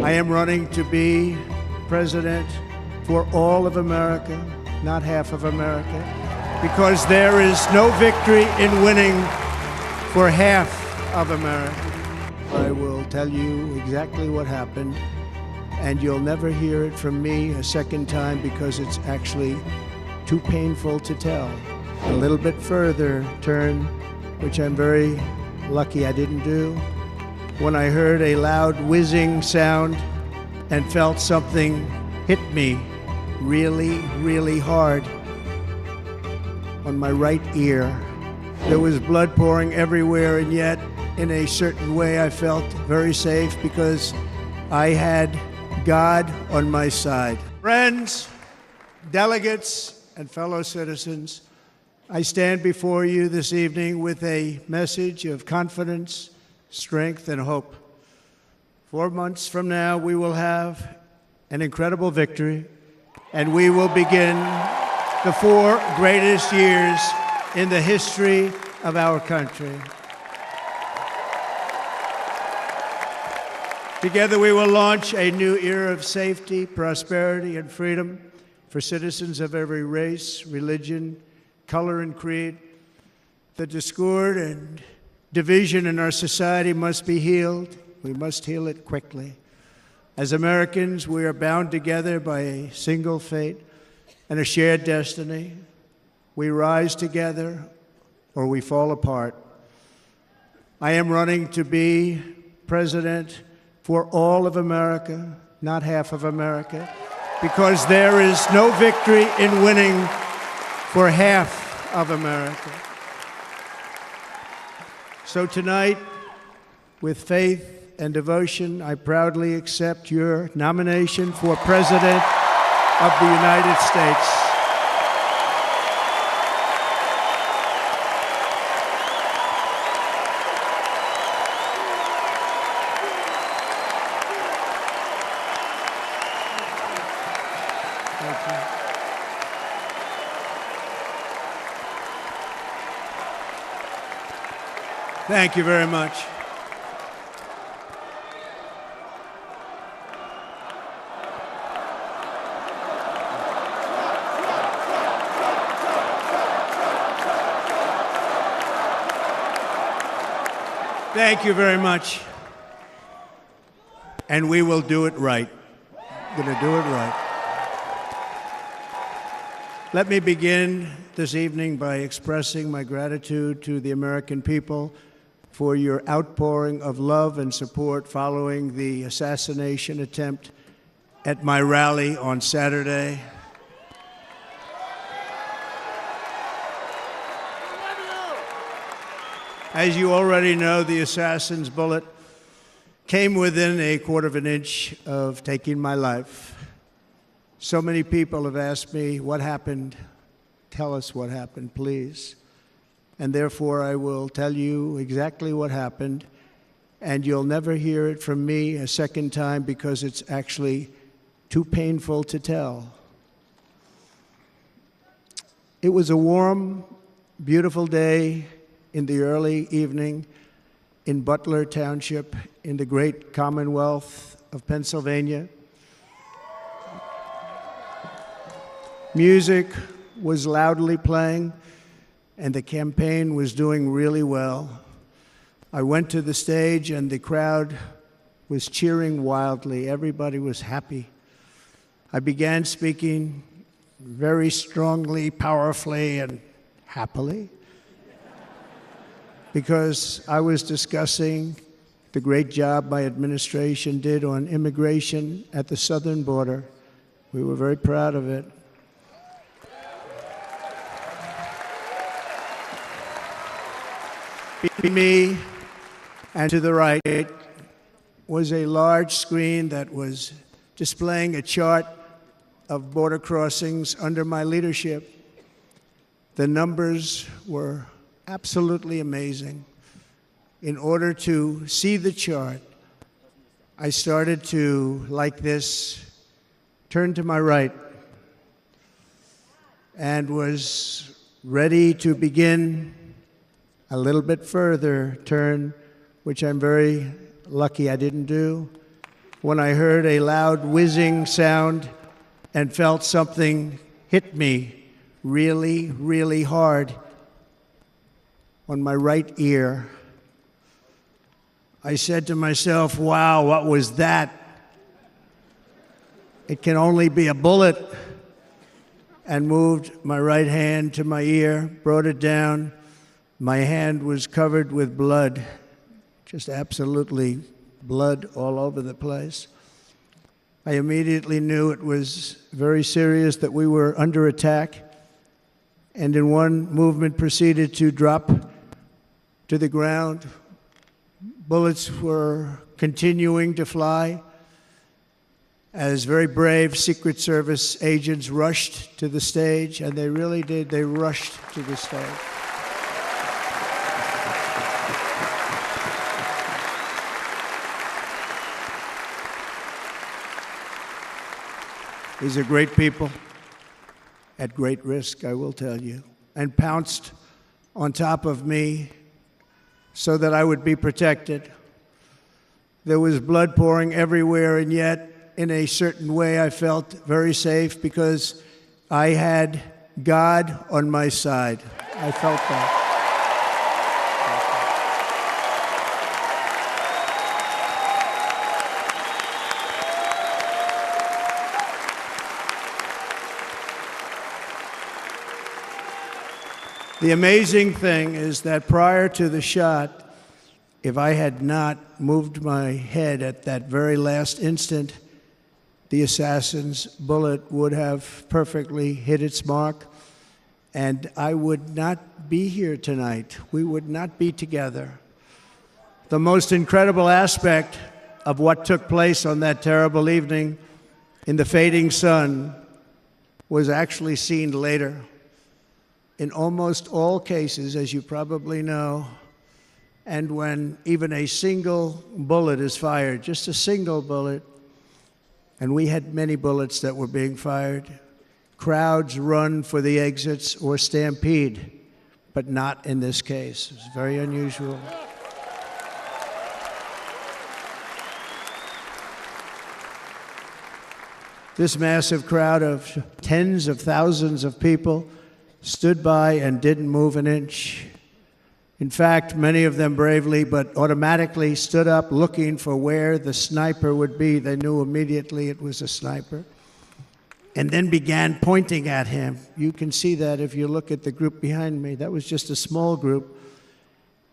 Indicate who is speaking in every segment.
Speaker 1: I am running to be president for all of America, not half of America, because there is no victory in winning for half of America. I will tell you exactly what happened, and you'll never hear it from me a second time because it's actually too painful to tell. A little bit further turn, which I'm very lucky I didn't do, when I heard a loud whizzing sound and felt something hit me really, really hard on my right ear. There was blood pouring everywhere, and yet in a certain way I felt very safe because I had God on my side. Friends, delegates, and fellow citizens, I stand before you this evening with a message of confidence, strength, and hope. 4 months from now, we will have an incredible victory, and we will begin the 4 greatest years in the history of our country. Together, we will launch a new era of safety, prosperity, and freedom for citizens of every race, religion, color, and creed. The discord and division in our society must be healed. We must heal it quickly. As Americans, we are bound together by a single fate and a shared destiny. We rise together or we fall apart. I am running to be president for all of America, not half of America, because there is no victory in winning for half of America. So tonight, with faith and devotion, I proudly accept your nomination for President of the United States. Thank you. Thank you very much. Thank you very much. And we will do it right. We're going to do it right. Let me begin this evening by expressing my gratitude to the American people for your outpouring of love and support following the assassination attempt at my rally on Saturday. As you already know, the assassin's bullet came within a quarter of an inch of taking my life. So many people have asked me, what happened? Tell us what happened, please. And therefore, I will tell you exactly what happened, and you'll never hear it from me a second time because it's actually too painful to tell. It was a warm, beautiful day in the early evening in Butler Township in the great Commonwealth of Pennsylvania. Music was loudly playing, and the campaign was doing really well. I went to the stage, and the crowd was cheering wildly. Everybody was happy. I began speaking very strongly, powerfully, and happily, because I was discussing the great job my administration did on immigration at the southern border. We were very proud of it. Behind me and to the right was a large screen that was displaying a chart of border crossings under my leadership. The numbers were absolutely amazing. In order to see the chart, I started to, like this, turn to my right and was ready to begin a little bit further turn, which I'm very lucky I didn't do, when I heard a loud whizzing sound and felt something hit me really, really hard on my right ear. I said to myself, wow, what was that? It can only be a bullet. And moved my right hand to my ear, brought it down. My hand was covered with blood, just absolutely blood all over the place. I immediately knew it was very serious, that we were under attack, and in one movement proceeded to drop to the ground. Bullets were continuing to fly as very brave Secret Service agents rushed to the stage, and they really did. They rushed to the stage. These are great people at great risk, I will tell you, and pounced on top of me so that I would be protected. There was blood pouring everywhere, and yet, in a certain way, I felt very safe because I had God on my side. I felt that. The amazing thing is that prior to the shot, if I had not moved my head at that very last instant, the assassin's bullet would have perfectly hit its mark, and I would not be here tonight. We would not be together. The most incredible aspect of what took place on that terrible evening in the fading sun was actually seen later. In almost all cases, as you probably know, and when even a single bullet is fired, just a single bullet, and we had many bullets that were being fired, crowds run for the exits or stampede, but not in this case. It's very unusual. This massive crowd of tens of thousands of people stood by and didn't move an inch. In fact, many of them bravely but automatically stood up looking for where the sniper would be. They knew immediately it was a sniper, and then began pointing at him. You can see that if you look at the group behind me. That was just a small group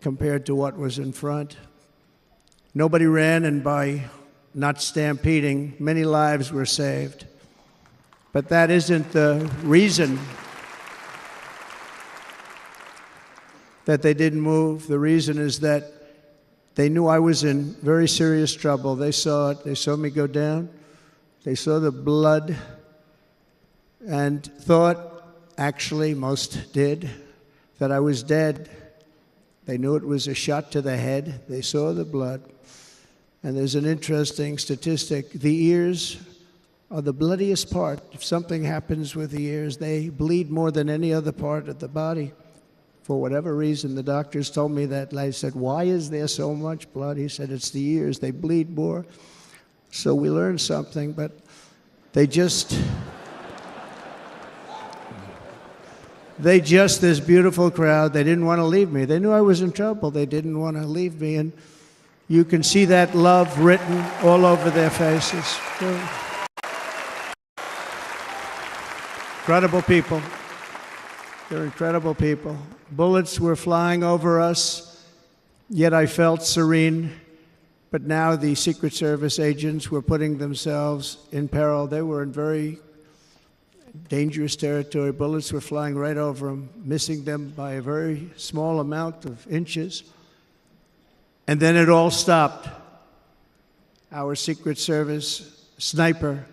Speaker 1: compared to what was in front. Nobody ran, and by not stampeding, many lives were saved. But that isn't the reason that they didn't move. The reason is that they knew I was in very serious trouble. They saw it. They saw me go down. They saw the blood and thought, actually most did, that I was dead. They knew it was a shot to the head. They saw the blood. And there's an interesting statistic. The ears are the bloodiest part. If something happens with the ears, they bleed more than any other part of the body. For whatever reason, the doctors told me that. I said, why is there so much blood? He said, it's the ears. They bleed more. So we learned something, but they just, this beautiful crowd, they didn't want to leave me. They knew I was in trouble. They didn't want to leave me. And you can see that love written all over their faces. Incredible people. They're incredible people. Bullets were flying over us, yet I felt serene. But now the Secret Service agents were putting themselves in peril. They were in very dangerous territory. Bullets were flying right over them, missing them by a very small amount of inches. And then it all stopped. Our Secret Service sniper,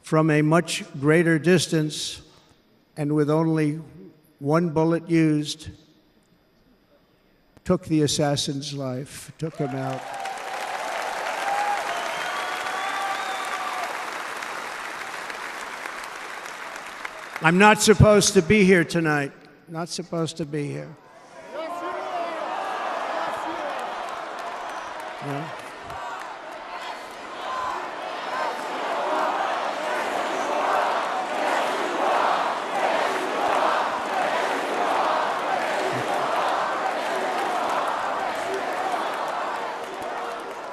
Speaker 1: from a much greater distance and with only one bullet used, took the assassin's life, took him out. I'm not supposed to be here tonight. Not supposed to be here. No.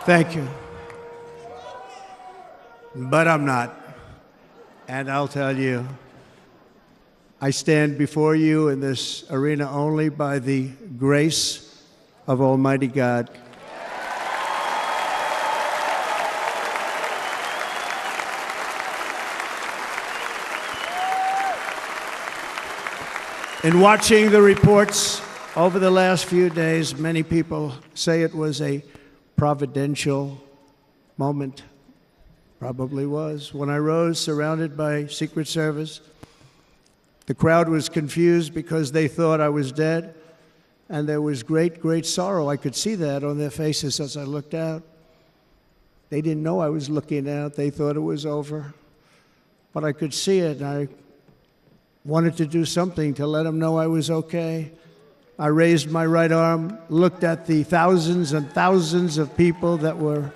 Speaker 1: Thank you. But I'm not. And I'll tell you, I stand before you in this arena only by the grace of Almighty God. In watching the reports over the last few days, many people say it was a providential moment. Probably was. When I rose, surrounded by Secret Service, the crowd was confused because they thought I was dead, and there was great, great sorrow. I could see that on their faces as I looked out. They didn't know I was looking out. They thought it was over. But I could see it, and I wanted to do something to let them know I was okay. I raised my right arm, looked at the thousands and thousands of people that were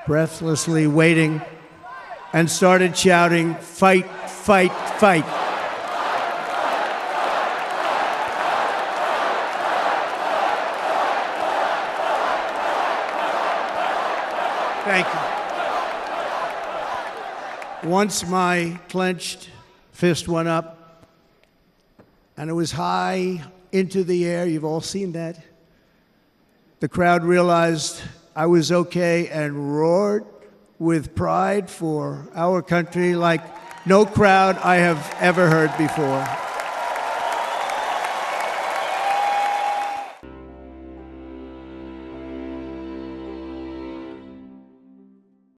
Speaker 1: breathlessly waiting, and started shouting, "Fight, fight, fight." Thank you. Once my clenched fist went up, and it was high into the air. You've all seen that. The crowd realized I was okay and roared with pride for our country like no crowd I have ever heard before.